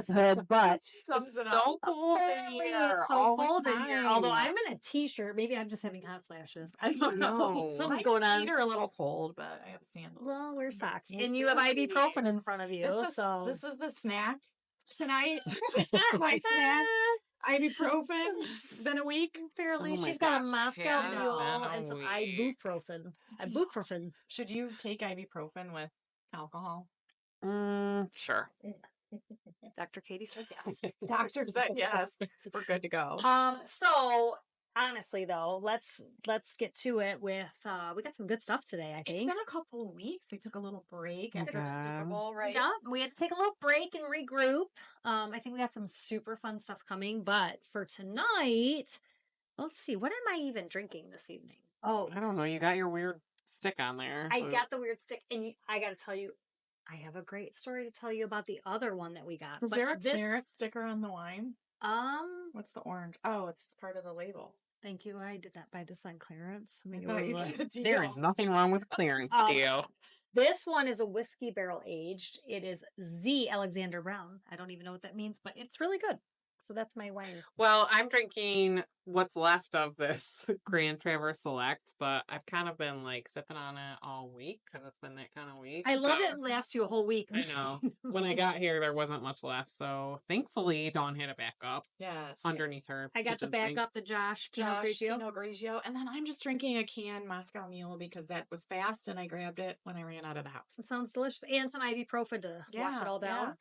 this hood, but Sums it so up. cold in apparently here. it's so all the cold in here. Although time. I'm in a t-shirt. Maybe I'm just having hot flashes. I don't know. No. Something's My going on. feet are a little cold, but I have sandals. Well, wear socks. Me And you have too. ibuprofen in front of you. So This is the snack tonight. This is my snack. Ibuprofen. It's been a week. Apparently, Oh my she's got a gosh, Moscow yeah, it's Mule been a and some week. ibuprofen. Ibuprofen. Should you take ibuprofen with alcohol? Sure. Dr. Katie says yes. Doctor said yes. We're good to go. So honestly though, let's get to it with we got some good stuff today, I It's think. been a couple of weeks. We took a little break after the Super Okay. Bowl, right? Yeah, we had to take a little break and regroup. I think we got some super fun stuff coming, but for tonight, let's see, what am I even drinking this evening? Oh, I don't know. You got your weird stick on there. I got the weird stick, and I got to tell you, I have a great story to tell you about the other one that we got. Is But there a this- clearance sticker on the wine? What's the orange? Oh, it's part of the label. Thank you. I did not buy this on clearance. I Maybe thought we'll you look. did a deal. There is nothing wrong with clearance deal. This one is a whiskey barrel aged. It is Z Alexander Brown. I don't even know what that means, but it's really good. So that's my wine. Well, I'm drinking what's left of this Grand Traverse Select, but I've kind of been like sipping on it all week because it's been that kind of week. I love so- it lasts you a whole week. I know. When I got here, there wasn't much left, so thankfully Dawn had it back up Yes. underneath her. I got to kitchen back sink. up the Josh Pinot Josh Grigio. Pinot Grigio. And then I'm just drinking a canned Moscow Mule because that was fast and I grabbed it when I ran out of the house. It sounds delicious. And some ibuprofen to wash it all Yeah.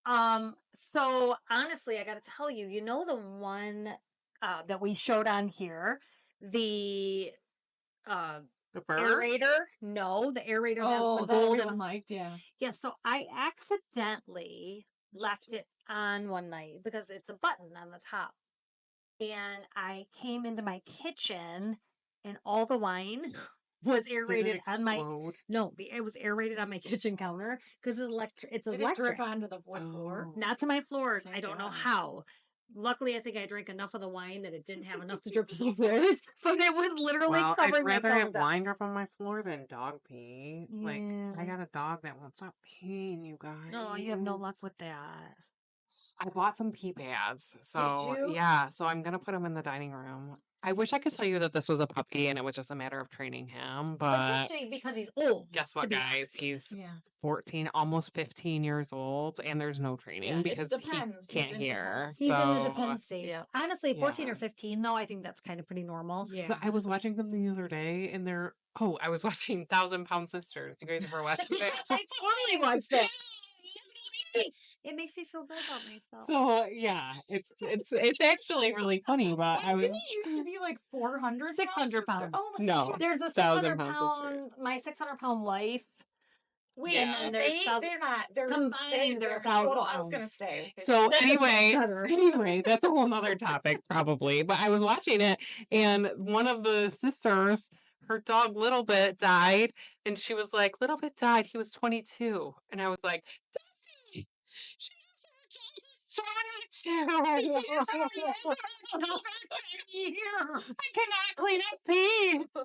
down. So honestly, I got to tell you, you know the one that we showed on here, the The bird? aerator? No, the aerator has Oh, the that golden. everyone liked, yeah. Yeah, so I accidentally left it on one night because it's a button on the top. And I came into my kitchen and all the wine was Did it aerated on my explode? it was aerated on my kitchen counter because it's electric. It's Did it electric. drip onto the wood floor? Oh. Not to my floors. I Thank don't know God. how. Luckily, I think I drank enough of the wine that it didn't have enough to drip to the floors, but it was literally Well, covering I'd my rather have counter. wine drip on my floor than dog pee. Like, I Yeah. got a dog that won't stop peeing, you guys. No, you have no luck with that. I bought some pee pads. So, you? yeah. So, I'm going to put him in the dining room. I wish I could tell you that this was a puppy and it was just a matter of training him. But Especially because he's old. guess to what, be guys? honest. He's Yeah. 14, almost 15 years old, and there's no training Yeah, it because depends. he He's can't in hear. depends. He's in the So, dependent stage. Yeah. Honestly, 14 or Yeah. 15, though, I think that's kind of pretty normal. Yeah. So I was watching them the other day, and I was watching 1,000-Pound Sisters. Do you guys ever watch it? Yes, I totally watched that. It makes me feel good about myself. So yeah, it's actually really funny. But I was Didn't it used to be like 400 600 pounds? pounds. Oh my No. God. There's the 1,000 600 pound pound, sisters. my 600 pound life. Wait, And then there's they're not. They're combined, they're they're 1,000 total. I was gonna pounds. say. So That doesn't anyway, matter. that's a whole nother topic probably. But I was watching it, and one of the sisters, her dog Little Bit died, and she was like, "Little Bit died. He was 22," and I was like, "Does he? She was her dog was 22. I cannot clean up pee for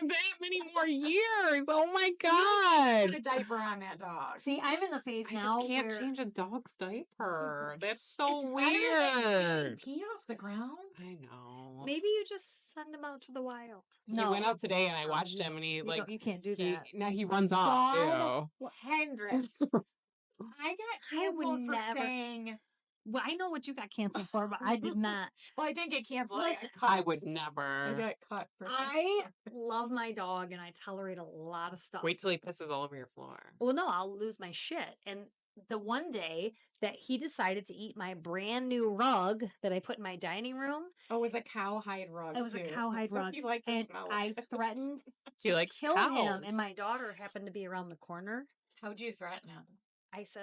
that many more years. Oh my god." Put a diaper on that dog. See, I'm in the phase I now just can't where change a dog's diaper. That's It's so better than picking weird. pee off the ground. I know. maybe you just send him out to the wild. He went out today and I watched him and he You like you can't do he that. now he runs off Dog? too. Hendrick. I got I would canceled for never- saying. Well, I know what you got canceled for, but I did not. Well, I didn't get canceled. Listen, I would I never. got cut for saying I something. love my dog and I tolerate a lot of stuff. Wait till he pisses all over your floor. Well, no, I'll lose my shit. And the one day that he decided to eat my brand new rug that I put in my dining room, Oh, it was a cowhide rug. it was a too. cowhide So rug, he liked the and smell of I it. threatened He to likes kill cows. him. And my daughter happened to be around the corner. How'd you threaten him? I said,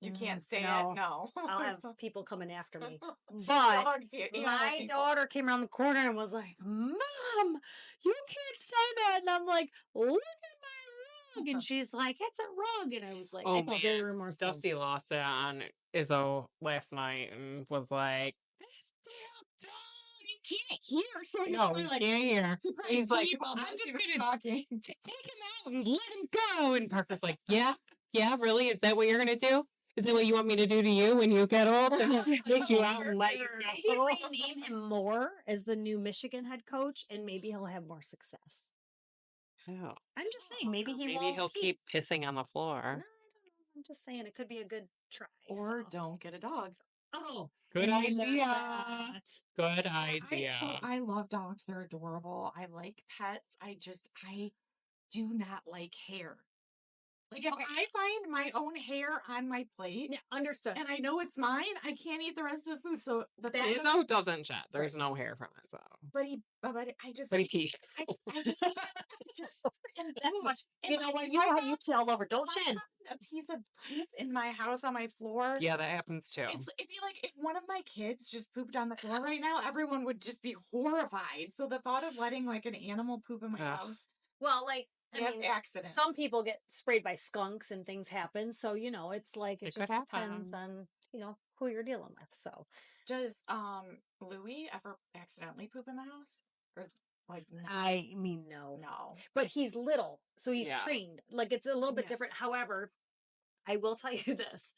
You can't say no. it. No. I'll have people coming after me. But Dog people. my daughter came around the corner and was like, "Mom, you can't say that." And I'm like, "Look at my rug." And she's like, "It's a rug." And I was like, Oh, I felt very man. remorseful. Dusty lost it on Izzo last night and was like, "This damn dog, he can't hear." So no, he can't hear. He's like, "I'm just gonna talking. take him out and let him go." And Parker's like, yeah, really? Is that what you're gonna do? Is that what you want me to do to you when you get old? Take you out and let you Maybe go? rename him Moore as the new Michigan head coach, and maybe he'll have more success. Oh, I'm just saying, maybe he maybe won't he'll keep pissing on the No, floor. I don't know. I'm just saying it could be a good try. Or so. don't get a dog. Oh, Good and there's idea. that. Good I idea. I love dogs. They're adorable. I like pets. I do not like hair. Like if I find my own hair on my plate Yeah, understood. and I know it's mine, I can't eat the rest of the food. So the thought of- Izzo doesn't shed. There's no hair from it, so. but I just But he pees. I just can't. I just and That's poop. much. And You know like, what? if You I know how found- you feel all over. Don't if I shed. found a piece of poop in my house on my floor. Yeah, that happens too. It'd be like if one of my kids just pooped on the floor right now, everyone would just be horrified. So the thought of letting like an animal poop in my Ugh. house, Well, like we I have mean, accidents. some people get sprayed by skunks and things happen. So it's like it It could just depends happen. on who you're dealing with. So Does Louis ever accidentally poop in the house? Or like no. I mean, no, No. but he's little, so he's Yeah. trained. Like it's a little bit Yes. different. However, I will tell you this: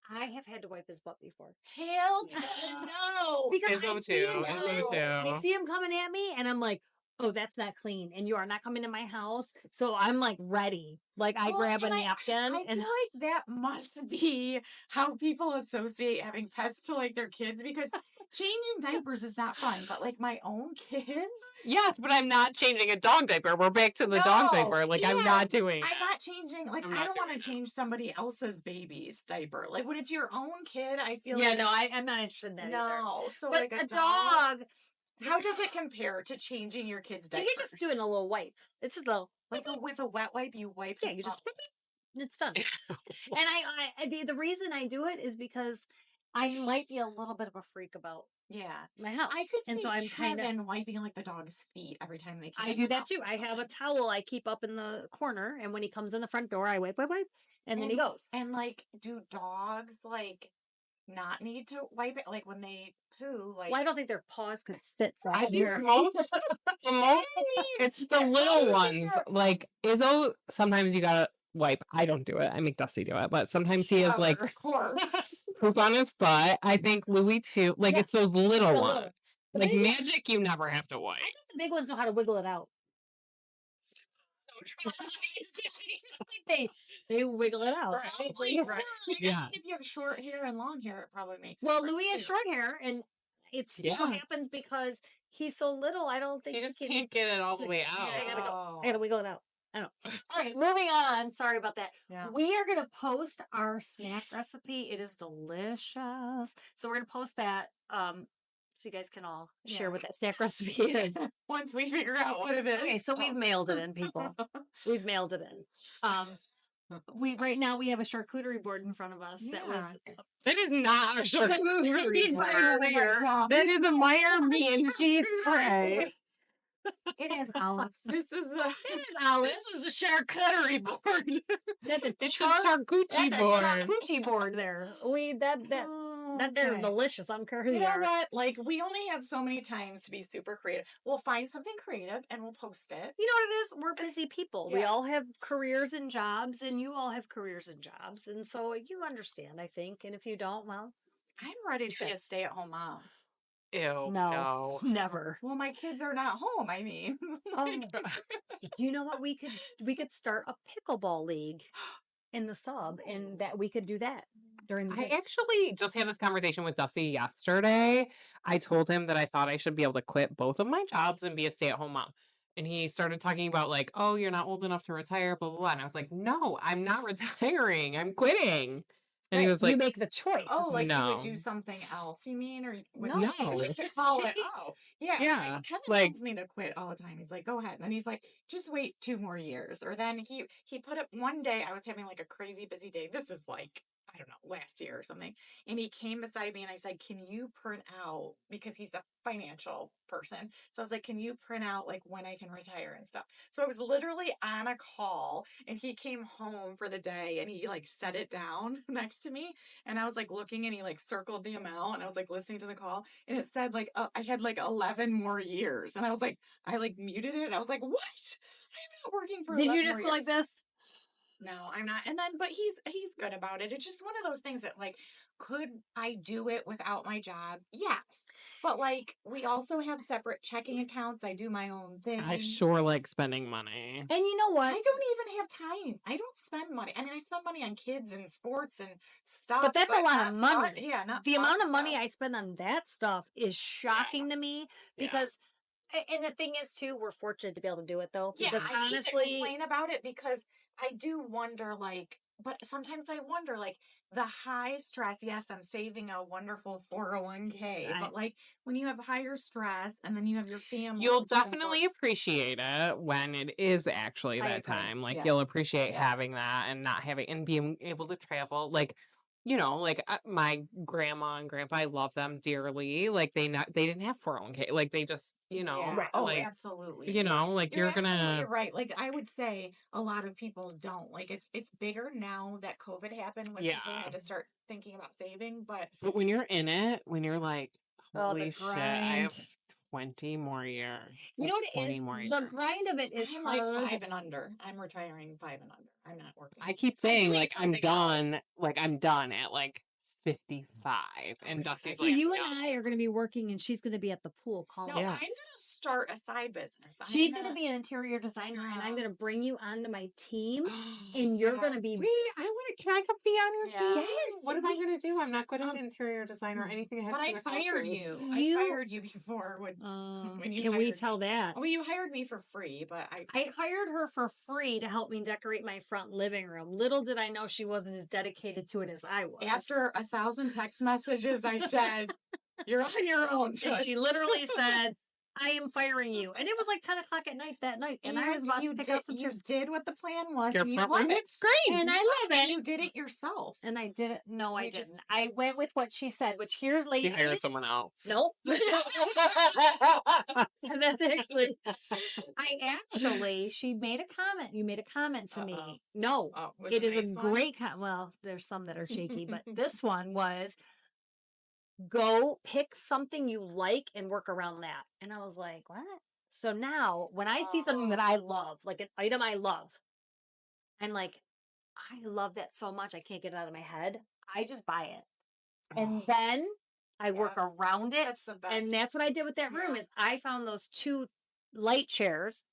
I have had to wipe his butt before. Hell Yeah. no. Because I Izzo see him too. coming, Izzo I too. see him coming at me, and I'm like, "Oh, that's not clean," and you are not coming to my house. So I'm like ready. Like I Well, grab a and napkin, I and feel like that must be how people associate having pets to like their kids because changing diapers is not fun, but like my own kids. Yes, but I'm not changing a dog diaper. We're back to the dog No, diaper. Like I'm not yes, doing I'm that. not changing. Like I'm I not don't want doing to that. change somebody else's baby's diaper. Like when it's your own kid, I feel yeah, like no, I'm not interested in that either. no. So But like a dog, how does it compare to changing your kid's you diapers? can just doing a little wipe. It's just a little, like with a wet wipe, you wipe. yeah, his you just butt. it's done. And the reason I do it is because I might be a little bit of a freak about Yeah. my house, I could and see so I'm kind of. Kevin wiping like the dog's feet every time they came. I in do the that too. house or I have a something. towel I keep up in the corner, and when he comes in the front door, I wipe, and then he goes. And like, do dogs like not need to wipe it? Like when they poo, like Well, I don't think their paws could fit I that think here. the most it's the little ones. Like Izzo, sometimes you gotta wipe. I don't do it. I make Dusty do it, but sometimes he has like Sure, of course. poop on his butt. I think Louis too. Like Yeah, it's those little The ones. little ones. The Like big ones, Magic, you never have to wipe. I think the big ones know how to wiggle it out. So it's just like they wiggle it out. Probably right. Yeah. If you have short hair and long hair, it probably makes. Well, difference, Louis has too. short hair, and it still Yeah. happens because he's so little. I don't think He just can. can't get it all the way Yeah, out. I gotta go. Oh. I gotta wiggle it out. I don't know. All right, moving on. Sorry about that. Yeah. We are gonna post our snack recipe. It is delicious. So we're gonna post that. So you guys can all share Yeah. what that snack recipe is. Once we figure out what it is. Okay, so we've mailed it in, people. We've mailed it in. We right now we have a charcuterie board in front of us that was That is not a charcuterie Oh my board. God. That is a Meyer bean cheese tray. It has olives. This is a It has olives. This is a charcuterie board. That's a It's a that's charcuterie a board. charcuterie board there. They're okay. delicious. I don't care who You you know are. what? Like we only have so many times to be super creative. We'll find something creative and we'll post it. You know what it is? We're busy people. We Yeah. all have careers and jobs, and you all have careers and jobs. And so you understand, I think. And if you don't, well, I'm ready to be a stay-at-home mom. Ew, no, never. Well, my kids are not home. I mean, Oh, you know what? We could start a pickleball league in the sub, and that we could do that during the I day. actually just had this conversation with Dusty yesterday. I told him that I thought I should be able to quit both of my jobs and be a stay-at-home mom. And he started talking about like, oh, you're not old enough to retire, blah, blah, blah. And I was like, no, I'm not retiring. I'm quitting. And he Right, was like, you make the choice. oh, like you would No. do something else. You mean, or No. to call it? Oh, yeah, Yeah, Kevin like- tells me to quit all the time. He's like, go ahead, and he's like, just wait 2 more years. Or then he put up one day. I was having like a crazy busy day. This is like, I don't know, last year or something. And he came beside me and I said, can you print out, because he's a financial person. So I was like, can you print out like when I can retire and stuff? So I was literally on a call and he came home for the day and he like set it down next to me. And I was like looking and he like circled the amount and I was like listening to the call and it said like, I had like 11 more years. And I was like, I like muted it. I was like, what? I'm not working for Did 11 you more just go like years. this? no, I'm not. And then, but he's good about it. It's just one of those things that like, could I do it without my job? Yes. But like, we also have separate checking accounts. I do my own thing. I sure like spending money. And you know what? I don't even have time. I don't spend money. I mean, I spend money on kids and sports and stuff. But that's a lot not of fun- money. Yeah, not The fun amount of money stuff. I spend on that stuff is shocking to me Yeah. because, and the thing is too, we're fortunate to be able to do it though. Yeah, Because I hate to honestly, complain about it because I do wonder, like, but sometimes I wonder, like, the high stress. Yes, I'm saving a wonderful 401k, I- but like when you have higher stress and then you have your family, You'll and so forth- definitely appreciate it when it is actually I that agree. time. Like Yes. you'll appreciate Yes. having that and not having and being able to travel. Like, you know, like my grandma and grandpa, I love them dearly. Like they didn't have 401k. Like they just, you know, Yeah. Right. Oh, like absolutely. you know, like You're you're absolutely gonna right. Like I would say a lot of people don't. Like it's bigger now that COVID happened when people Yeah. had to start thinking about saving, but But when you're in it, when you're like, Oh, the holy shit, I have grind. 20 more years. You know what it 20 is? more The years. grind of it is I'm like hard. 5 and under. I'm retiring 5 and under. I'm not working. I keep saying doing like I'm something else. done, like I'm done at like 55. And Okay, Dusty's So like, you "No." and I are going to be working, and she's going to be at the pool calling. No, I'm Yes. gonna start a side business. She's going to be an interior designer, and I'm Yeah. going to bring you onto my team, and you're Yeah. going to be. Wait, can I come be on your Yeah. team? Yes, What am I we- gonna do? I'm not good at interior design or anything. that has But to I do with fired houses. you. You- I fired you before when you Can we hired tell me. that? Well, you hired me for free, but I I hired her for free to help me decorate my front living room. Little did I know she wasn't as dedicated to it as I was. after 1,000 text messages, I said, "You're on your own." and she Just." literally said, I am firing you. And it was like 10 o'clock at night that night. And I was about to pick out some you chairs. did what the plan was. Your and you front love room it. looks great. And I love And it. you did it yourself. And I didn't. No, I You didn't. just- I went with what she said, which here's She ladies. hired someone else. Nope. That's actually. She made a comment. You made a comment to Uh-oh. me. No, Oh, was it is a nice one? great comment. Well, there's some that are shaky, but this one was go pick something you like and work around that. And I was like, what? So now when I see something that I love, like an item I love, I'm like, I love that so much. I can't get it out of my head. I just buy it. And then I work Yeah. around it. That's the best. And that's what I did with that room Yeah. is I found those 2 light chairs.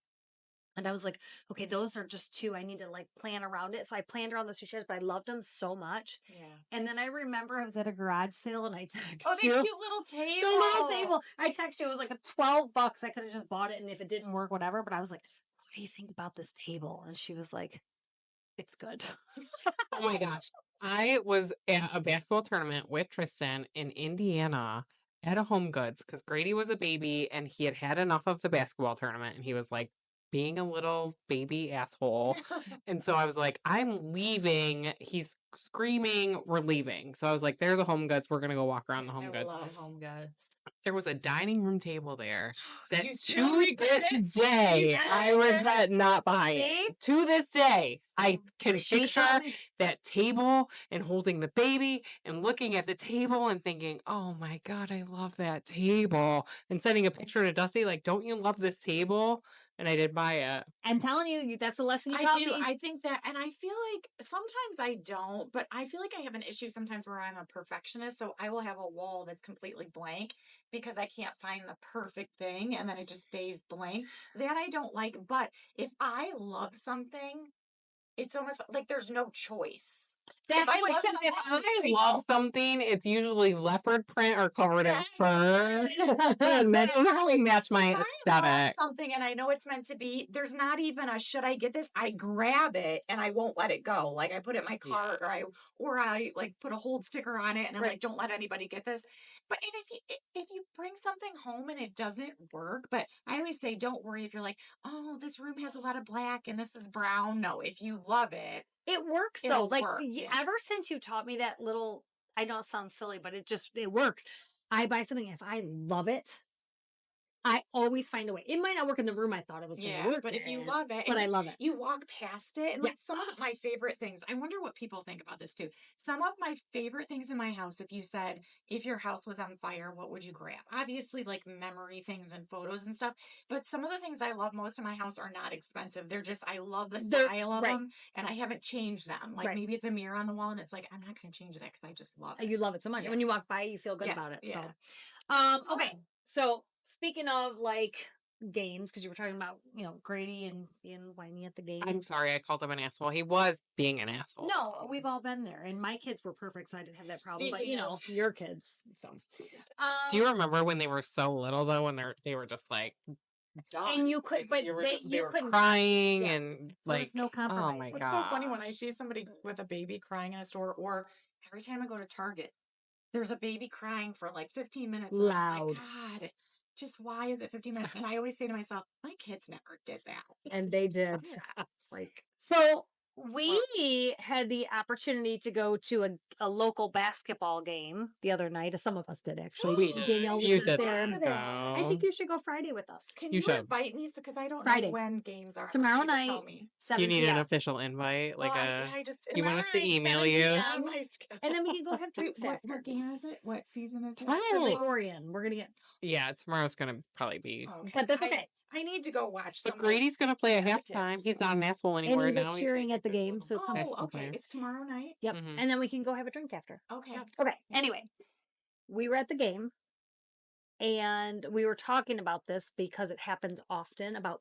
And I was like, okay, those are just 2. I need to like plan around it. So I planned around those 2 chairs, but I loved them so much. Yeah. And then I remember I was at a garage sale and I texted Oh, that you. cute little table. The little table. I texted you. It was like a $12. I could have just bought it, and if it didn't work, whatever. But I was like, "What do you think about this table?" And she was like, "It's good." Oh my gosh. I was at a basketball tournament with Tristan in Indiana at a Home Goods because Grady was a baby and he had had enough of the basketball tournament and he was like being a little baby asshole. And so I was like, I'm leaving. He's screaming, we're leaving. So I was like, there's a Home Goods. We're going to go walk around the Home I Goods. love Home Goods. There was a dining room table there that You still to regret it? this day, still I regret it? regret not buying. See? To this day, I can She picture told me- that table and holding the baby and looking at the table and thinking, oh my God, I love that table. And sending a picture to Dusty, like, don't you love this table? And I did buy it. I'm telling you, that's a lesson you I taught do. me. I think that, and I feel like sometimes I don't, but I feel like I have an issue sometimes where I'm a perfectionist. So I will have a wall that's completely blank because I can't find the perfect thing and then it just stays blank. That I don't like. But if I love something, it's almost like there's no choice. That's I what- love Except if something, I I love know. something, it's usually leopard print or covered in Yes. fur. And that doesn't really match my If I love aesthetic. something and I know it's meant to be, there's not even a should I get this? I grab it and I won't let it go. Like I put it in my cart or I like put a hold sticker on it and I'm Right. like, don't let anybody get this. But and if you bring something home and it doesn't work, but I always say don't worry if you're like, oh, this room has a lot of black and this is brown. No, if you love it, It works though. It'll Like work, yeah. ever since you taught me that little, I know it sounds silly, but it works. I buy something if I love it, I always find a way. It might not work in the room I thought it was going to Yeah, work but if you in, love it, but and I love it. you walk past it, and Yeah. like some of my favorite things, I wonder what people think about this too. Some of my favorite things in my house, if you said, if your house was on fire, what would you grab? Obviously, like memory things and photos and stuff, but some of the things I love most in my house are not expensive. They're just, I love the They're- style of right. them, and I haven't changed them. Like Right. maybe it's a mirror on the wall, and it's like, I'm not going to change that because I just love it. You love it so much. Yeah. When you walk by, you feel good Yes, about it. yeah. So, okay. So speaking of like games, because you were talking about, Grady and being whiny at the game. I'm sorry, I called him an asshole. He was being an asshole. No, we've all been there, and my kids were perfect, so I didn't have that problem. But Speaking of- your kids. So, Do you remember when they were so little though, when they were just like and you could, but you were, they, they you were couldn't. crying yeah. and There like was no oh compromise. my It's god. so funny when I see somebody with a baby crying in a store, or every time I go to Target, there's a baby crying for like 15 minutes. And I was like, God, just why is it 15 minutes? And I always say to myself, my kids never did that. And they did. It's like, So we had the opportunity to go to a local basketball game the other night. Some of us did actually. We did. Danielle was You not did there. not I think go. you should go Friday with us. can You you, should. invite me? Because I don't Friday. know when games are. Tomorrow You night, tell me. 7 You need an p.m. official invite, like Well, I just, do you want us to tomorrow night, email 7 you? p.m. my schedule. And then we can go have Wait, drinks what after. game is it? What season is it? Tomorrow. The Gregorian. We're gonna get, Yeah, tomorrow's gonna probably be. but that's okay. I need to go watch some. But Grady's gonna play at Gravitas. halftime. He's not an asshole And anymore he now. was He's cheering like at the a good game, little so come. basketball Oh, okay. player. It's tomorrow night. Yep. Mhm. And then we can go have a drink after. Okay. Okay. Anyway, we were at the game and we were talking about this because it happens often about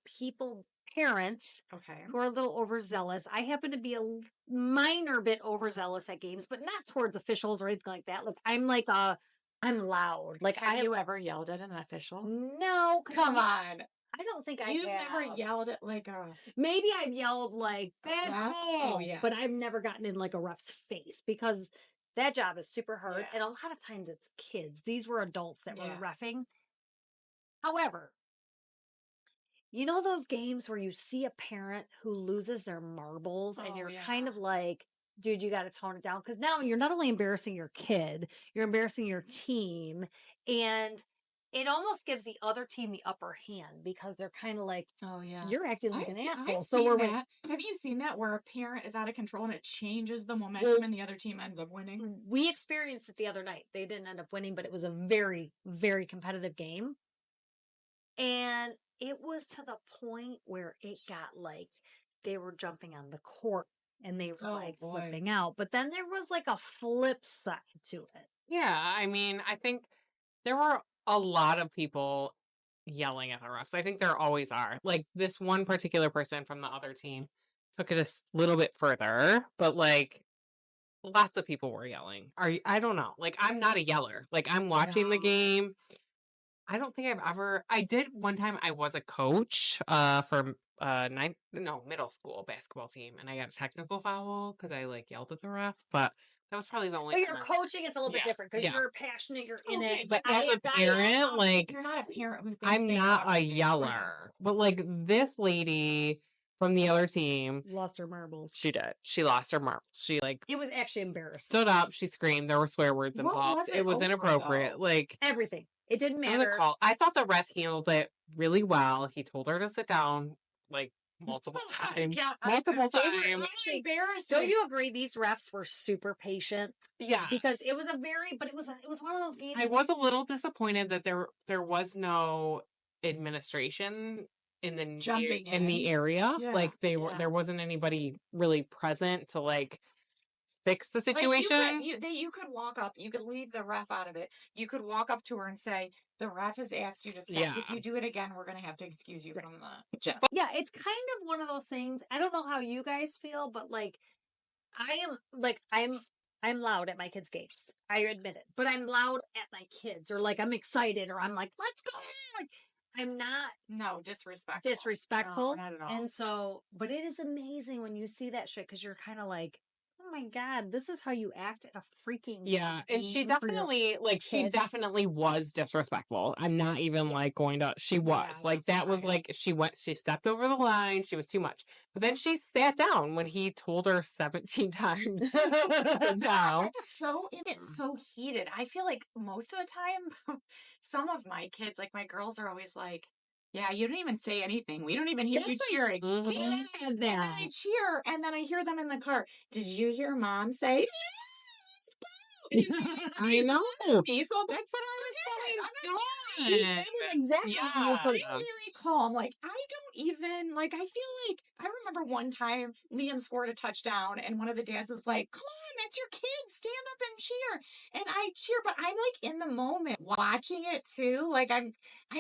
parents Okay. who are a little overzealous. I happen to be a minor bit overzealous at games, but not towards officials or anything like that. I'm loud. Like Have you ever yelled at an official? No, 'cause Come on. I don't think I You've have. never yelled at like a. Maybe I've yelled like bad ref? call, Oh, yeah. but I've never gotten in like a ref's face because that job is super hard, Yeah. and a lot of times it's kids. These were adults that were Yeah. reffing. However, you know those games where you see a parent who loses their marbles, and Oh, you're yeah. kind of like, dude, you got to tone it down, because now you're not only embarrassing your kid, you're embarrassing your team, and it almost gives the other team the upper hand because they're kind of like, Oh yeah. you're acting like an asshole. I've So seen we're that. Have you seen that where a parent is out of control and it changes the momentum and the other team ends up winning? we experienced it the other night. They didn't end up winning, but it was a very, very competitive game. And it was to the point where it got like they were jumping on the court and they were Oh, like boy. flipping out. But then there was like a flip side to it. Yeah, I mean, I think there were a lot of people yelling at the refs. I think there always are. Like this one particular person from the other team took it a little bit further, but like lots of people were yelling. I don't know. Like I'm not a yeller. Like I'm watching the No. game. I don't think I did one time. I was a coach for middle school basketball team, and I got a technical foul because I like yelled at the ref. But that was probably the only But you're time. coaching, it's a little bit Yeah, different because yeah. you're passionate, you're in Okay, it. But as a parent, like You're not a parent who's been I'm saying not a everything. yeller. But like this lady from the other team, Lost her marbles. she did. She lost her marbles. She like It was actually embarrassing. stood up. She screamed. There were swear words What involved. was It it was over, inappropriate. though? Like Everything. It didn't some of the matter. call. I thought the ref handled it really well. He told her to sit down like multiple times. Yeah, Multiple they were times. actually embarrassing. Don't you agree? These refs were super patient Yeah. because it was it was one of those games. I was a little disappointed that there was no administration in the Jumping in the in. area. Yeah, Like yeah. there wasn't anybody really present to like fix the Like, situation. you could walk up. You could leave the ref out of it. You could walk up to her and say, "The ref has asked you to stop. Yeah. If you do it again, we're going to have to excuse you from the gym." Yeah, it's kind of one of those things. I don't know how you guys feel, but like I'm loud at my kids' games. I admit it. But I'm loud at my kids, or like I'm excited, or I'm like, let's go. Like I'm not No, disrespectful. disrespectful. No, not at all. And so, but it is amazing when you see that shit because you're kind of like, my God, this is how you act at a freaking Yeah, and she game for your definitely she kid. definitely was disrespectful. I'm not even like going to she was. Yeah, Like that was justified. like she stepped over the line, she was too much. But then she sat down when he told her 17 times to sit down. It's so heated. I feel like most of the time, some of my kids, like my girls, are always like, "Yeah, you don't even say anything. We don't even hear you cheering." Mhm. And then I cheer, and then I hear them in the car. Did you hear mom say? I know. Me, so That's what I was I'm not telling cheering. Dawn. exactly Yeah. I'm very calm. Like I don't even like. I feel like I remember one time Liam scored a touchdown, and one of the dads was like, "Come on, that's your kid. Stand up and cheer." And I cheer, but I'm like in the moment watching it too. Like I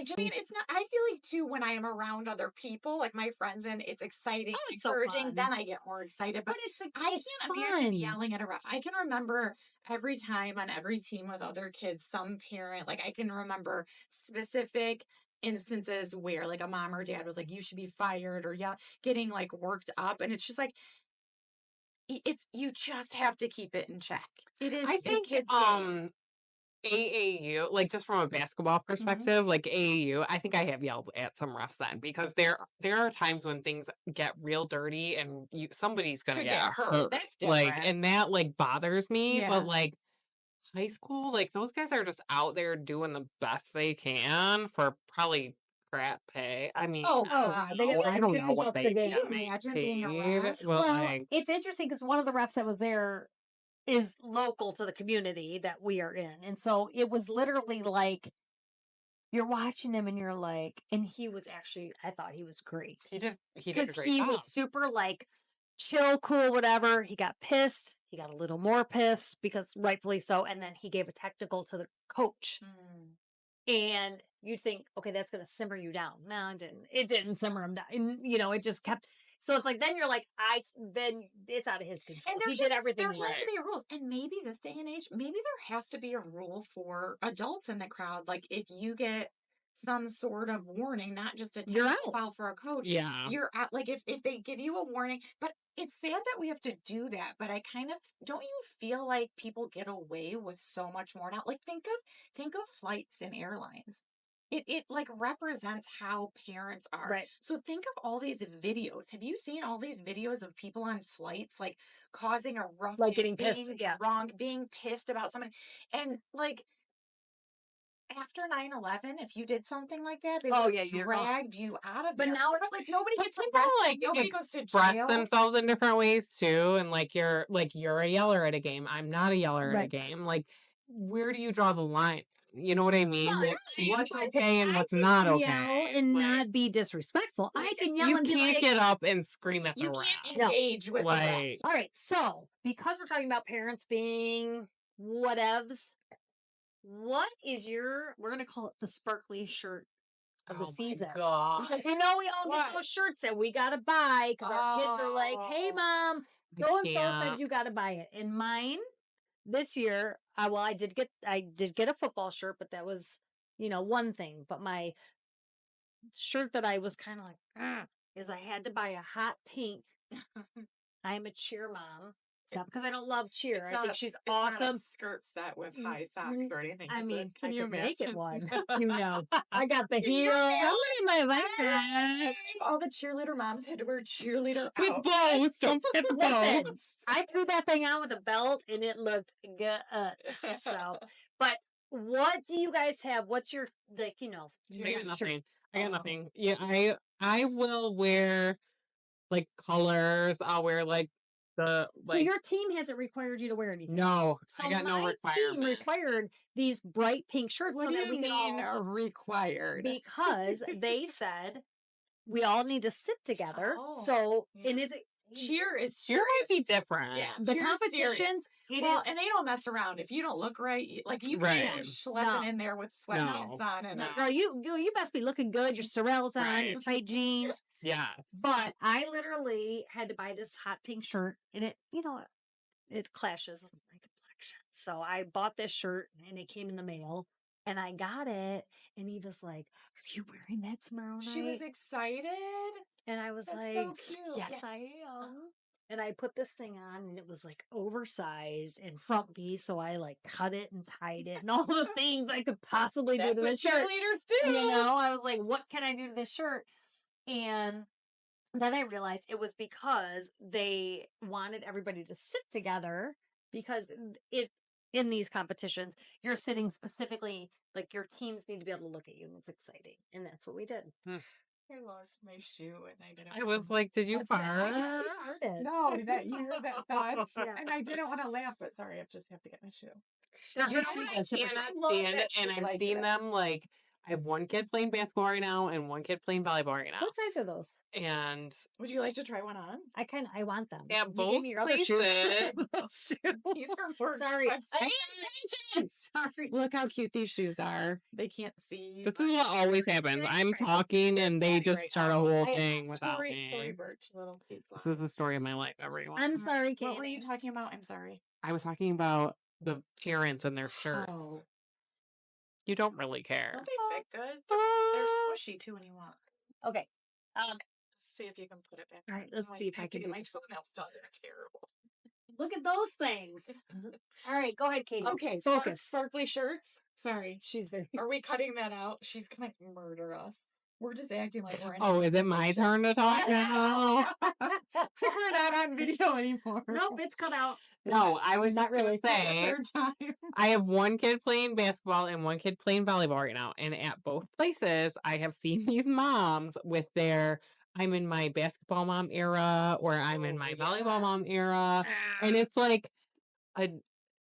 just mean it's not. I feel like too when I am around other people, like my friends, and it's exciting, Oh, it's so encouraging. fun. Then I get more excited. But It's I it's can't imagine fun. yelling at a ref. I can remember every time on every team with other kids, some parent, like I can remember specific instances where like a mom or dad was like, you should be fired or yeah, getting like worked up. And it's just like, it's, you just have to keep it in check. It is I a think kid's game. AAU, like just from a basketball perspective, like AAU, I think I have yelled at some refs then because there are times when things get real dirty and somebody's gonna Could get get hurt. hurt. That's Like, different. and that like bothers me, Yeah. but like high school, like those guys are just out there doing the best they can for probably crap pay. I mean, Oh, they get I don't know $5 what bucks they a game. get Imagine being a paid, ref. but Well, like, it's interesting because one of the refs that was there is local to the community that we are in. And so it was literally like you're watching him and you're like, and he was actually, I thought he was great he did a because great he job. was super like chill, cool, whatever. He got pissed. He got a little more pissed because rightfully so. And then he gave a technical to the coach. And you think, okay, that's going to simmer you down. No, it didn't. It didn't simmer him down. And, it just kept. So it's like, then you're like, then it's out of his control. And He did everything there has right. to be rules. And maybe this day and age, maybe there has to be a rule for adults in the crowd. Like if you get some sort of warning, not just a You're technical out. foul for a coach, Yeah. you're out. Like if they give you a warning, but it's sad that we have to do that. But I kind of don't you feel like people get away with so much more now? Like think of flights and airlines. It like represents how parents are. Right. So think of all these videos. Have you seen all these videos of people on flights like causing a ruckus, Like getting pissed, being yeah. drunk, being pissed about somebody? And like after 9/11, if you did something like that, they Oh, would yeah, have you're dragged you out of But there. now it's like nobody But gets people arrested, like nobody goes to express jail. themselves in different ways too, and like you're a yeller at a game. I'm not a yeller at a Right. game. Like, where do you draw the line? You know what I mean? Well, Like, yeah, what's but okay and I what's can not yell okay? and Like, not be disrespectful. I can yell you and be can't like, get up and scream at the You ref. can't No. engage with the ref. Like, all right, so because we're talking about parents being whatevs, what is we're going to call it the sparkly shirt of the oh my season. god! Because we all What? get those shirts that we got to buy because our kids are like, hey, Oh. mom, I so and so said can't. you got to buy it. And mine this year, I did get a football shirt, but that was, one thing. But my shirt that I was kind of like, is I had to buy a hot pink. I am a cheer mom. Not because I don't love cheer. I think she's It's not a awesome. skirt set with high socks or anything. I is it? mean, Can I you could make it imagine? one. I got the Can you heel. imagine? My back. All the cheerleader moms had to wear cheerleader With outfits. bows, don't forget the Listen, bows. I threw that thing out with a belt and it looked good. So, but what do you guys have? What's your I your got shirt? nothing. I got Oh. nothing. Yeah, I will wear like colors. I'll wear like the So like your team hasn't required you to wear anything. no. So I got no my team requirement. required these bright pink shirts What so do that you we could mean all required? because they said we all need to sit together. Oh, so yeah. and is Cheer is Cheer might be serious. different. Yeah, the cheer is serious. competitions? It Well, is and they don't mess around. If you don't look right, like you Right. can't go schlepping No. in there with sweatpants on and No. girl, you best be looking good. Your Sorels on, Right. your tight jeans. Yeah. But I literally had to buy this hot pink shirt, and it clashes with my complexion. So I bought this shirt, and it came in the mail, and I got it, and he was like, "Are you wearing that tomorrow night?" she was excited. and I was That's like, so cute. "Yes, I am." And I put this thing on and it was like oversized and frumpy. So I like cut it and tied it and all the things I could possibly do That's to what this shirt. cheerleaders do. You know, I was like, what can I do to this shirt? And then I realized it was because they wanted everybody to sit together because it in these competitions, you're sitting specifically like your teams need to be able to look at you and it's exciting. And that's what we did. I lost my shoe and I didn't. I was like, did you That's what fart? I farted. No, that you heard that thud, Yeah. and I didn't want to laugh, but sorry, I just have to get my shoe. They're You know very what I different. cannot I love stand, that shit and I've like seen that. them like I have one kid playing basketball right now and one kid playing volleyball right now, What size are those? and Would you like to try one on? I want them. at You gave both me your other shoes. places. Those two. These are more Sorry. expensive. Sorry. Look how cute these shoes are. They can't see. This is what always happens. Can I I'm try? talking They're and they sad just right start a now. whole I- thing without Story me. Birch, little feet This is the story of my life, everyone. I'm sorry, Katie. What were you talking about? I'm sorry. I was talking about the parents and their shirts. Oh, You don't really care. don't they fit good? They're Ah. squishy too when you walk. Okay. Let's see if you can put it back. All right, on. let's Oh, see if I have to can get do my this. toenails done. They're terrible. Look at those things. All right, go ahead, Katie. Okay, focus. sparkly shirts. Sorry. She's very. Are we cutting that out? She's gonna murder us. We're just acting like we're in. Oh, is it my turn to talk now? We're not on video anymore. Nope, it's cut out. No, I was Not just gonna really. say Third time. I have one kid playing basketball and one kid playing volleyball right now. And at both places, I have seen these moms with their I'm in my basketball mom era or I'm in Oh, my yeah. volleyball mom era. And it's like a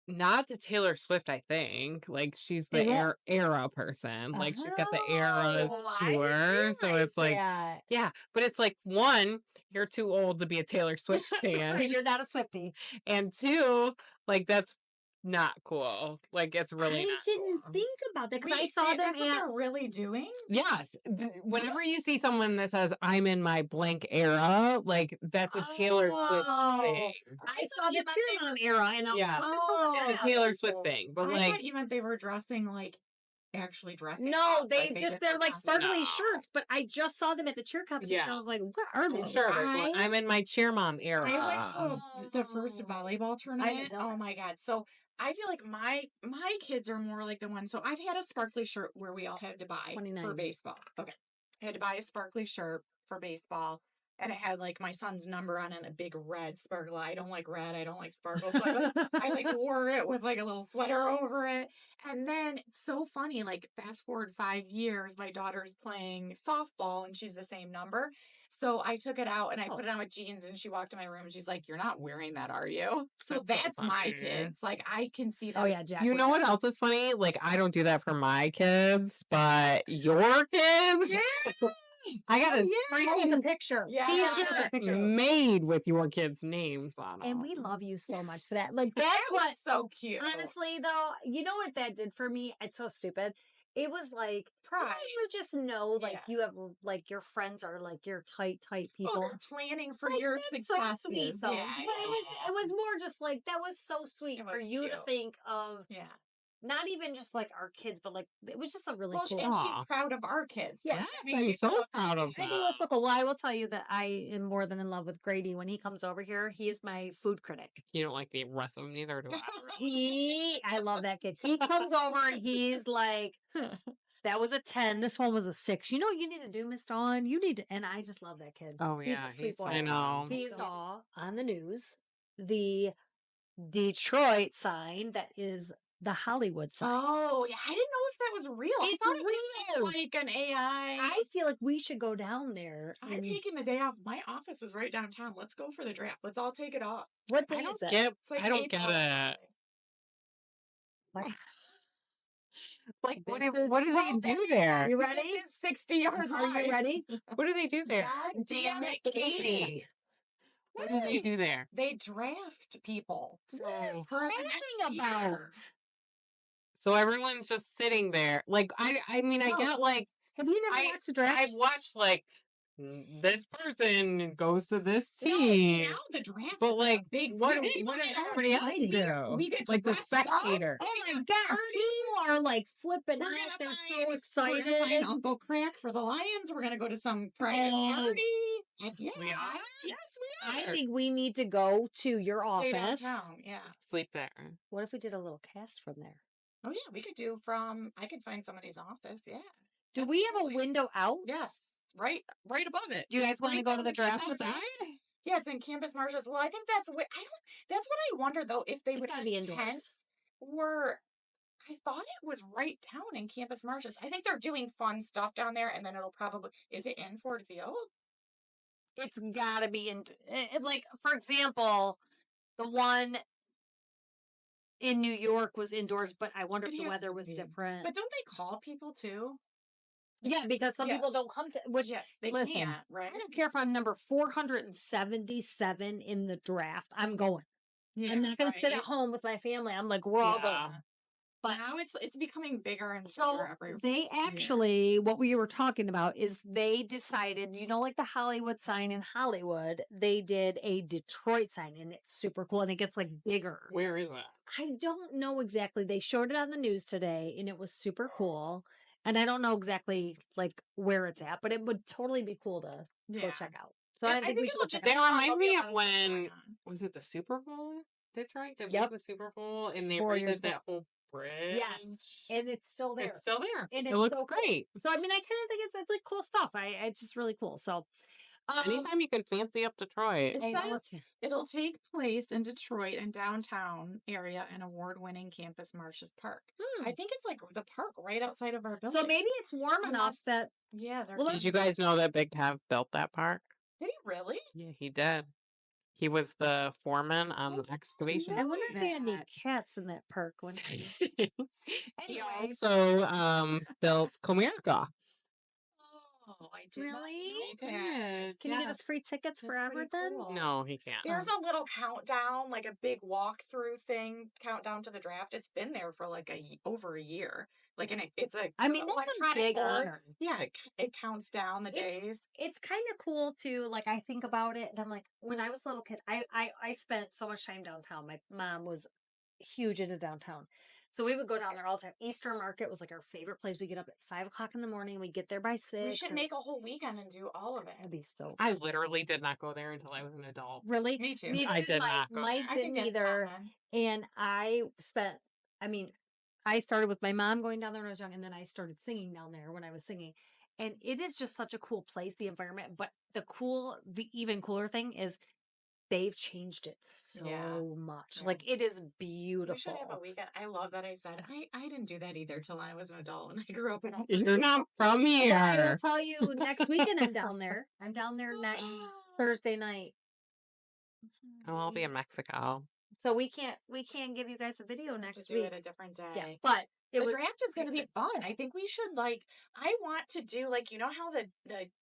not to Taylor Swift, I think. Like she's the Is it? era person. Like she's got the eras Oh, to I didn't her. So it's like, Yeah. yeah. But it's like one, you're too old to be a Taylor Swift fan. You're not a Swiftie. And two, like that's not cool. Like it's really I not didn't cool. think about that because I Wait, saw them that's what at. they're really doing. Yes. Whenever you see someone that says I'm in my blank era, like that's a Taylor Swift Oh. thing. I saw the You meant Cheer they Mom era, and Yeah. It's a oh, Taylor Swift thing. But I like thought you meant they were dressing like actually dressing. No, up, they like just did they're for like concerts. sparkly No. shirts, but I just saw them at the cheer competition. Yeah. I was like, what are I'm those? sure there's one. I- I'm in my cheer mom era. I went to the first volleyball tournament. know Oh that. my god! So I feel like my kids are more like the ones. So I've had a sparkly shirt where we all had to buy for 29. baseball. Okay, I had to buy a sparkly shirt for baseball, and it had like my son's number on it and a big red sparkle. I don't like red. I don't like sparkles. So I like wore it with like a little sweater over it. And then it's so funny, like fast forward 5 years, my daughter's playing softball and she's the same number. So I took it out and I put it on with jeans and she walked in my room and she's like, "You're not wearing that, are you?" So That's so that's my funny. kids. Like I can see that. Oh yeah, Jack. You know what else is funny? Like I don't do that for my kids, but your kids, I got a It's a picture. Yeah. t-shirt made with your kids' names on them. And we love you so much for that. Like that's That was what. so cute. Honestly, though, you know what that did for me? It's so stupid. It was like Pride. you just know, like Yeah. you have, like your friends are like your tight Oh, people. they're planning for Like, your that's so success. sweet, though. Yeah, But it was more just like that was so sweet It for was you to cute. think of. yeah. Not even just like our kids, but like it was just a really Well, cool. and she's Aw. proud of our kids. Yeah. That Yes, makes I'm you so feel proud of I think them. that's so cool. Well, I will tell you that I am more than in love with Grady. When he comes over here, he is my food critic. You don't like the rest of them, neither do I. I love that kid. He comes over and he's like, that was a 10. This one was a 6. You know what you need to do, Miss Dawn? You need to, and I just love that kid. Oh He's yeah, a sweet boy. I know. He saw on the news the Detroit sign that is the Hollywood sign. Oh, yeah. I didn't know if that was real. I It's thought it was real. just like an AI. I feel like we should go down there. I'm and- taking the day off. My office is right downtown. Let's go for the draft. Let's all take it off. What I day don't is it? get. It's like I don't April. get it. Like, Like what? This is- What do they do there? You ready? This is 60 yards Are you ready? What do they do there? God damn it, Katie. What do they do there? They draft people. So, For the Thinking next about. year. so everyone's just sitting there. Like I mean, I No. get like Have you never watched the draft? I've watched like this person goes to this No, see, team. now the draft But is like, a big what deal. does It's everybody else exciting. do? We get Like the dressed up. spectator. Oh my god, people are like flipping We're out. gonna They're find, so we're gonna excited. find Uncle Crack for the Lions. We're gonna go to some private Oh. party. Yeah. We are? Yes, we I are. think we need to go to your Stay office. downtown. Yeah. Sleep there. What if we did a little cast from there? Oh yeah, we could do I could find somebody's office. Yeah. Do we have a Absolutely. window out? Yes. Right above it. Do you guys It's want to right go to down the in draft Campus with us? Marshes. Yeah, it's in Campus Marshes. Well, I think that's what that's what I wonder though, if they It's would gotta have be indoors. tents or I thought it was right down in Campus Marshes. I think they're doing fun stuff down there, and then it'll probably is it in Ford Field? It's gotta be in. Like, for example, the one in New York was indoors, but I wonder if It the has weather to was be. different. But don't they call people too? Yeah, because some people Yes. don't come to. Which Yes, they listen, can't, right? I don't care if I'm number 477 in the draft. I'm going. Yeah, I'm not gonna sit at right. home with my family. I'm like, we're all Yeah. going. But Now it's becoming bigger and so bigger every they year. actually, what we were talking about is they decided, like the Hollywood sign in Hollywood, they did a Detroit sign and it's super cool and it gets like bigger. Where is that? I don't know exactly. They showed it on the news today and it was super cool. And I don't know exactly like where it's at, but it would totally be cool to go Yeah. check out. So Yeah, I think we should it'll go check just it That out. reminds there'll be me a of lot of stuff going when on. was it the Super Bowl? Detroit? They Yep. played the Super Bowl and they 4 years redid ago. that whole bridge. Yes. And it's still there. It's still there. And It it's looks so cool. great. So I mean, I kind of think it's like cool stuff. It's just really cool. So Anytime you can fancy up Detroit. It I know says it's- it'll take place in Detroit and downtown area in award-winning Campus Marshes Park. I think it's like the park right outside of our building. So maybe it's warm I'm enough that yeah, they're Well, Did you guys know that Big Kev built that park? Did he really? Yeah, he did. He was the foreman on the excavation. I wonder if they had any that. cats in that park when He Anyway. also built Comerica. Oh, I did not Really? know that. Can you get us free tickets That's forever pretty then? cool. No, he can't. There's a little countdown, like a big walkthrough thing, countdown to the draft. It's been there for like over a year. Like, and it's a I mean, that's a electronic big board. honor. Yeah, it counts down the days. It's kind of cool too. Like I think about it, and I'm like, when I was a little kid, I spent so much time downtown. My mom was huge into downtown, so we would go down there all the time. Eastern Market was like our favorite place. We get up at 5 o'clock in the morning. We get there by 6. We should make a whole weekend and do all of That'd it. be so. I literally did not go there until I was an adult. Really? Me too. Neither I did Mike. not go Mike I think didn't that's either. common. And I spent, I mean, I started with my mom going down there when I was young, and then I started singing down there when I was singing. And it is just such a cool place, the environment. But the even cooler thing is they've changed it so Yeah. much. Yeah. Like, it is We should beautiful. have a weekend. I love that I said I didn't do that either till I was an adult and I grew up in a You're not from I will here. tell you next weekend I'm down there. I'm down there next Thursday night. Oh, I'll be in Mexico. So we can't give you guys a video to next do week. it a different day. Yeah, but it The was draft is going to be fun. I think we should I want to do you know how the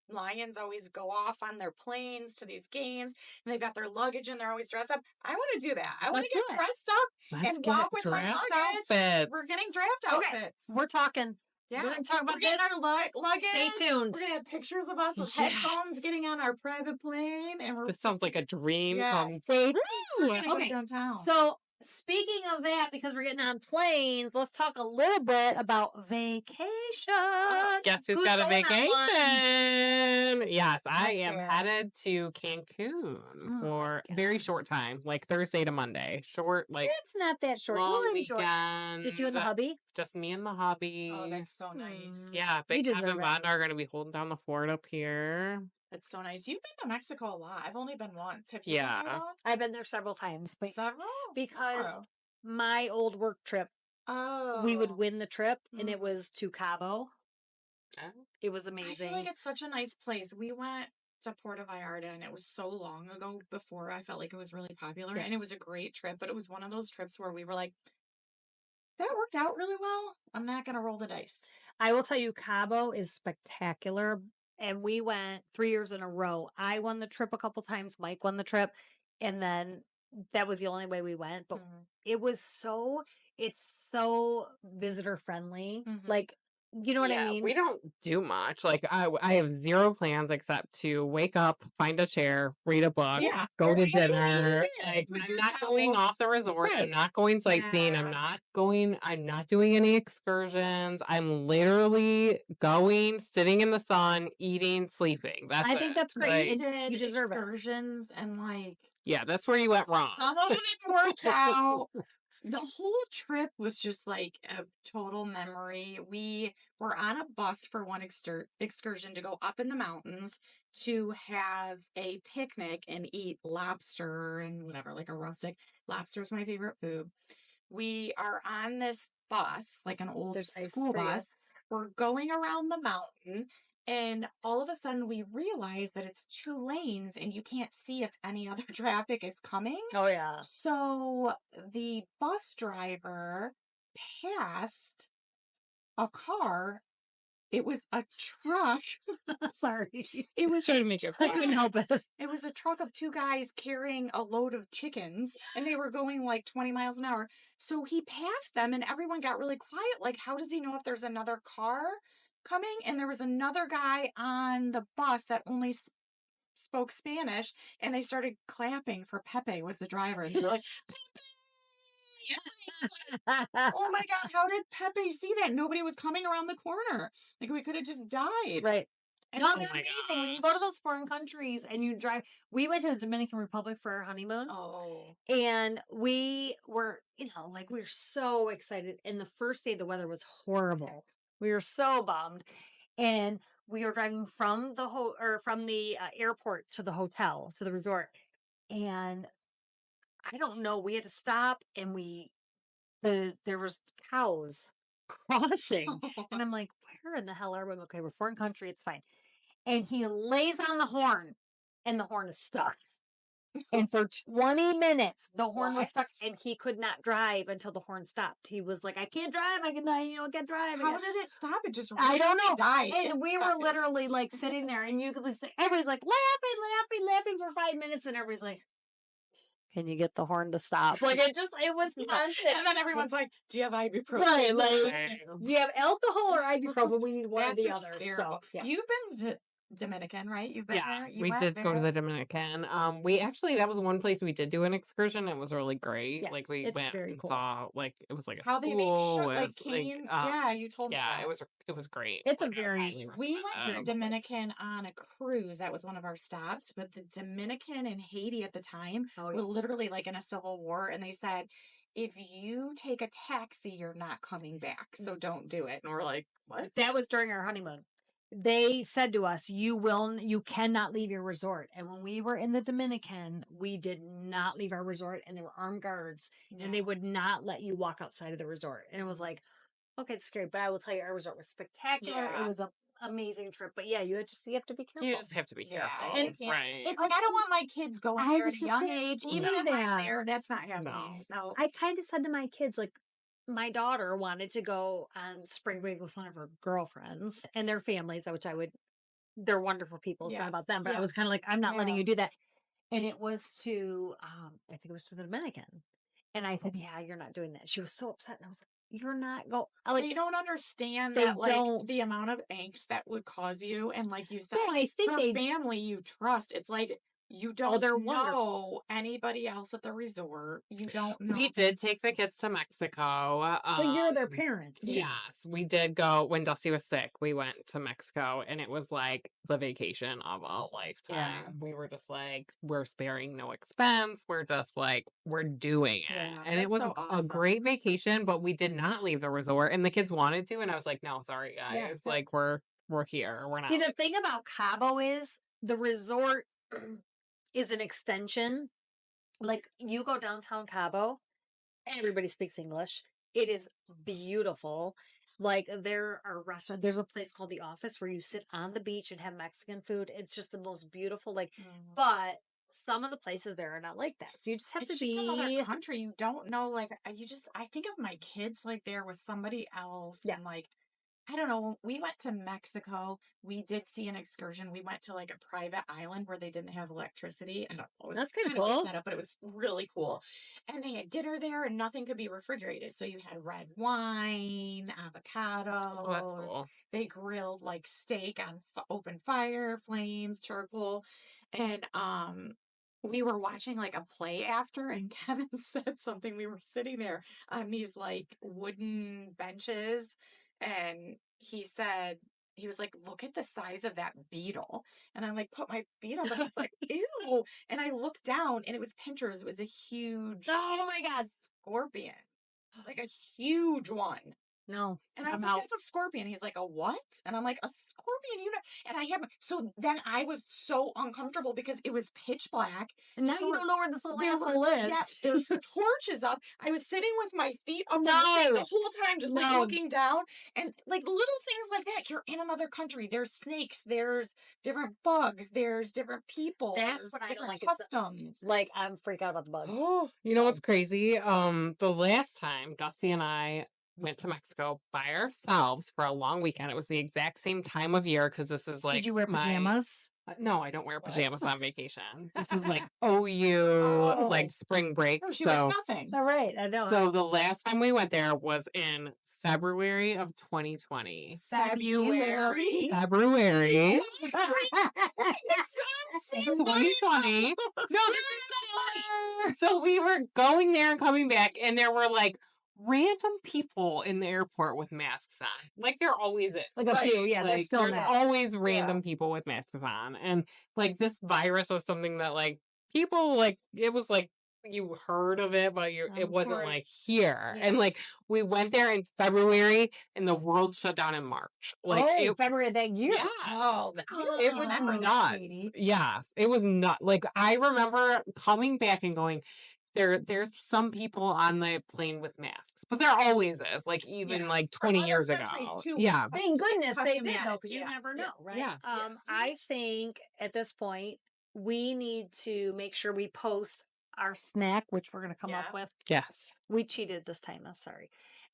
Lions always go off on their planes to these games and they've got their luggage and they're always dressed up. I want to do that. I want Let's to do get it. dressed up Let's and get walk with my draft luggage. outfits. We're getting draft Okay. outfits. We're talking. Yeah. We're gonna talk about We're getting this. our luggage. Stay tuned. We're gonna have pictures of us with headphones Yes. getting on our private plane, and we're This sounds like a dream Yes. come Stay we're tuned. gonna go Okay. downtown. So speaking of that, because we're getting on planes, let's talk a little bit about vacation. Guess who's Who's got a going on one? vacation? Yes, I Heck am yeah. headed to Cancun Oh for my a very gosh. short time, like Thursday to Monday. Short, like It's not that short. long You'll enjoy it. weekend. Just you and the hubby. Just me and the hubby. Oh, that's so nice. Yeah, Big Kev deserve and it. Vonda are going to be holding down the fort up here. That's so nice. You've been to Mexico a lot. I've only been once. Have you Yeah. been there a lot? I've been there several times, but Several? because Oh. my old work trip, Oh. we would win the trip, and it Mm. was to Cabo. Oh. It was I feel amazing. like it's such a nice place. We went to Puerto Vallarta and it was so long ago before I felt like it was really popular Yeah. and it was a great trip, but it was one of those trips where we were like, that worked out really well. I'm not going to roll the dice. I will tell you, Cabo is spectacular. And we went 3 years in a row. I won the trip a couple times. Mike won the trip. And then that was the only way we went. But Mhm. it's so visitor friendly. Mhm. Like You know what I Yeah, mean? we don't do much. Like I have zero plans except to wake up, find a chair, read a book, Yeah. go to Right? dinner. Yeah. Like Put I'm your not going towel. off the resort. I'm Right. not going sightseeing. Yeah. I'm not doing any excursions. I'm literally going, sitting in the sun, eating, sleeping. That's I think it. that's great. We Like, And you did deserve it. excursions and like yeah, that's where you went wrong. some of them worked out. The whole trip was just like a total memory. We were on a bus for one excursion to go up in the mountains to have a picnic and eat lobster and whatever, like a rustic. Lobster is my favorite food. We are on this bus, like an old There's ice school for you. bus. We're going around the mountain, and all of a sudden we realize that it's two lanes and you can't see if any other traffic is coming. Oh yeah. So the bus driver passed a car. It was a truck. Sorry. It was Trying to make it I couldn't help it. It was a truck of two guys carrying a load of chickens, and they were going like 20 miles an hour. So he passed them, and everyone got really quiet. Like, how does he know if there's another car coming? And there was another guy on the bus that only spoke Spanish, and they started clapping for Pepe was the driver. And they were like, oh my God, how did Pepe see that? Nobody was coming around the corner. Like, we could have just died. Right. And No, Oh they're my amazing. When you go to those foreign countries and you drive, we went to the Dominican Republic for our honeymoon. oh, And we were, like we were so excited. And the first day the weather was horrible. We were so bummed. And we were driving from the from the airport to the hotel to the resort. And I don't know, we had to stop and there was cows crossing. And I'm like, where in the hell are we? Okay, we're foreign country, it's fine. And he lays on the horn and the horn is stuck. And for 20 minutes, the horn was stuck What? and he could not drive until the horn stopped. He was like, I can't drive. I can't drive. How did it stop? It just I don't randomly know. died. And we were literally like sitting there and you could just, everybody's like laughing for 5 minutes. And everybody's like, can you get the horn to stop? Like it was constant. And then everyone's like, "Do you have ibuprofen?" Right, like, God. do you have alcohol or ibuprofen? We need one That's or the other. hysterical. So, yeah. You've been to Dominican, right? You've been Yeah, there. You we went did go to there? the Dominican. We actually that was one place we did do an excursion. It was really great. Yeah, Like we it's went very and cool. saw like it was like a How they make school sure, like with cane. Yeah, you told me yeah, that. it was great. It's a Like, I very- highly We recommend went to it. the Dominican on a cruise. That was one of our stops. But the Dominican and Haiti at the time Oh, were yeah. literally like in a civil war, and they said, if you take a taxi, you're not coming back. So don't do it. And we're like, what? That was during our honeymoon. They said to us, you cannot leave your resort. And when we were in the Dominican, we did not leave our resort and there were armed guards and they Yeah. would not let you walk outside of the resort. And it was like, okay, it's scary, but I will tell you, our resort was spectacular. Yeah. It was an amazing trip. But yeah, you have to be careful. You just have to be Yeah, careful. and- right. It's like I don't want my kids going I there was at a just young gonna age. say Even if that. I'm there, that's not happening. No. I kind of said to my kids, like, my daughter wanted to go on spring break with one of her girlfriends and their families, they're wonderful people. It's not about them, but I Yeah. was kind of like, I'm not letting Yeah. you do that. And it was to, I think it was to the Dominican. And I said, yeah, you're not doing that. She was so upset. And I was like, you're not go. I like, They don't understand they that, like, don't- the amount of angst that would cause you. And like you said, no, I think her they, family you trust. It's like you don't they're know wonderful. anybody else at the resort. You don't know. We did take the kids to Mexico. but you're their parents. Yes, we did go when Dusty was sick. We went to Mexico and it was like the vacation of a lifetime. We were just like, we're sparing no expense. We're just like, we're doing it. Yeah, And it that's was so a awesome. great vacation, but we did not leave the resort and the kids wanted to. And I was like, no, sorry Yeah, guys. yeah. Like we're here. We're not. See, the thing about Cabo is the resort is an extension. Like you go downtown Cabo, everybody speaks English. It is beautiful. Like there are restaurants. There's a place called The Office where you sit on the beach and have Mexican food. It's just the most beautiful. Like, Mm. but some of the places there are not like that. So you just have It's to just another be. country. You don't know, like, I think of my kids like they're with somebody else Yeah. and like I don't know. When we went to Mexico, we did see an excursion. We went to like a private island where they didn't have electricity. I don't know. It was That's kinda kind of like cool. set up, but it was really cool. And they had dinner there and nothing could be refrigerated. So you had red wine, Oh, that's avocados. cool. They grilled like steak on open fire, flames, charcoal. And we were watching like a play after, and Kevin said something. We were sitting there on these like wooden benches, and he said, he was like, look at the size of that beetle. And I'm like, put my feet up, and it's like, ew. And I looked down, and it was pinchers. It was a huge Oh my god. scorpion, like a huge one. No, And I I'm was like, out. that's a scorpion. He's like, a what? And I'm like, a scorpion, you know. And I haven't. So then I was so uncomfortable because it was pitch black. And now There you were- don't know where this little there asshole were, is. yeah, there's torches up. I was sitting with my feet up in the No. thing the whole time, just like No. looking down. And like little things like that. You're in another country. There's snakes. There's different bugs. There's different people. That's There's what I don't different like is the- customs. Like, I'm freaked out about the bugs. Oh, you know what's crazy? The last time Dusty and I went to Mexico by ourselves for a long weekend, it was the exact same time of year because this is like Did you wear my pajamas? no, I don't wear What? pajamas on vacation. This is like OU Oh. like spring break. No, she wears So nothing. All right, I know. so the last time we went there was in February of 2020. February. February It's 2020. No, this is so funny. So we were going there and coming back, and there were like random people in the airport with masks on. Like there always is. Like a few, yeah, there's still there's masks. always random people with masks on. And like this virus was something that like people like it was like you heard of it, but it Of wasn't course. like here. Yeah. And like we went there in February and the world shut down in March. Like oh, it February of that year. yeah. Oh, It was remember that, nuts. sweetie. Yes, it was nuts. Like I remember coming back and going, there's some people on the plane with masks, but there always is. Like even Yes, like for 20 other years countries, ago. too. Yeah. Thank It's goodness they did though, cosmetic, because you yeah, never yeah, know, right? yeah. I think at this point we need to make sure we post our snack, which we're gonna come up Yeah. with. Yes. We cheated this time. I'm sorry.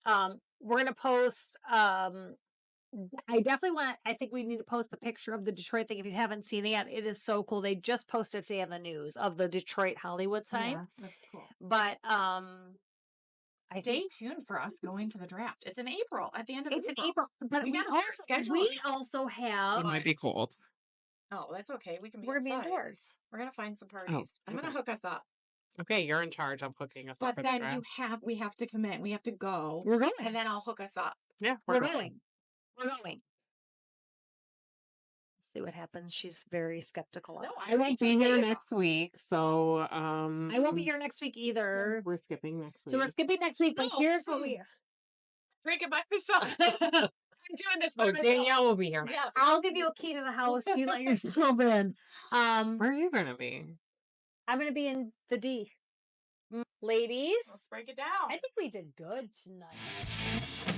We're gonna post. I definitely want. I think we need to post the picture of the Detroit thing. If you haven't seen it yet, it is so cool. They just posted today on the news of the Detroit Hollywood sign. Yeah, that's cool. But I Stay think tuned for us going to the draft. It's in April, at the end of it's in April. April. But We we gotta start also, scheduling we it. also It have. might be cold. Oh, that's okay. We can be We're gonna be inside. indoors. We're gonna find some parties. I'm gonna okay. hook us up. Okay, you're in charge of hooking us up But for the then draft. we have to commit. We have to go. We're going. And then I'll hook us up. Yeah, We're going. going. We're going. See what happens. She's very skeptical. No, I won't be here next week, so I won't be here next week either. We're skipping next week. So we're skipping next week, but No, here's what we. Drink it by myself. I'm doing this by Oh, myself. Danielle will be here next. Yeah. I'll give you a key to the house. You let yourself in. Where are you gonna be? I'm gonna be in the D. Ladies, Let's break it down. I think we did good tonight.